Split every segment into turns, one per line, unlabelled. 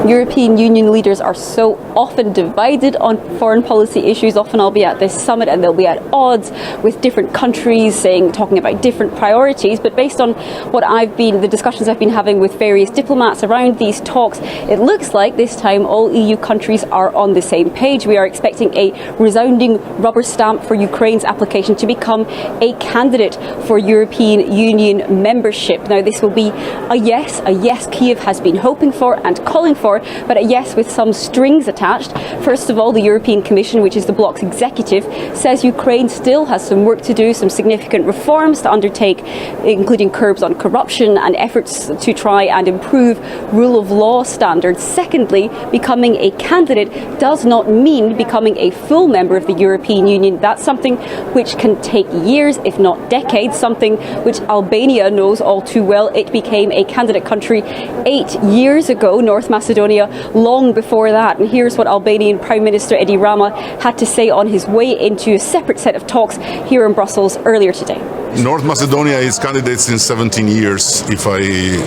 European Union leaders are so often divided on foreign policy issues. Often I'll be at this summit and they'll be at odds with different countries talking about different priorities. But based on the discussions I've been having with various diplomats around these talks, it looks like this time all EU countries are on the same page. We are expecting a resounding rubber stamp for Ukraine's application to become a candidate for European Union membership. Now, this will be a yes Kyiv has been hoping for and calling for, but a yes with some strings attached. First of all, the European Commission, which is the bloc's executive, says Ukraine still has some work to do, some significant reforms to undertake, including curbs on corruption and efforts to try and improve rule of law standards. Secondly, becoming a candidate does not mean becoming a full member of the European Union. That's something which can take years, if not decades, something which Albania knows all too well. It became a candidate country 8 years ago, North Macedonia long before that. And here's what Albanian Prime Minister Edi Rama had to say on his way into a separate set of talks here in Brussels earlier today.
North Macedonia is candidate since 17 years, if I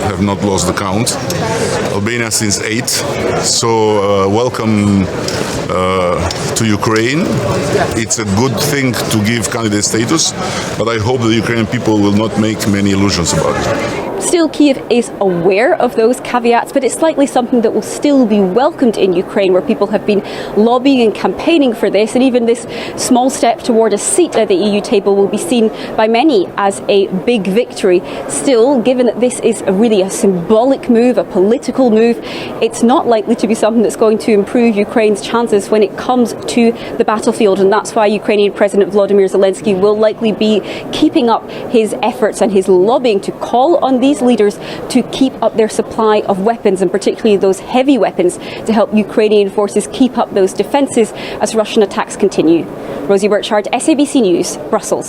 have not lost the count. Albania since 8. So welcome to Ukraine. It's a good thing to give candidate status, but I hope the Ukrainian people will not make many illusions about it.
Still, Kyiv is aware of those caveats, but it's likely something that will still be welcomed in Ukraine, where people have been lobbying and campaigning for this. And even this small step toward a seat at the EU table will be seen by many as a big victory. Still, given that this is really a symbolic move, a political move, it's not likely to be something that's going to improve Ukraine's chances when it comes to the battlefield. And that's why Ukrainian President Volodymyr Zelensky will likely be keeping up his efforts and his lobbying to call on these leaders to keep up their supply of weapons, and particularly those heavy weapons, to help Ukrainian forces keep up those defences as Russian attacks continue. Rosie Burchard, SABC News, Brussels.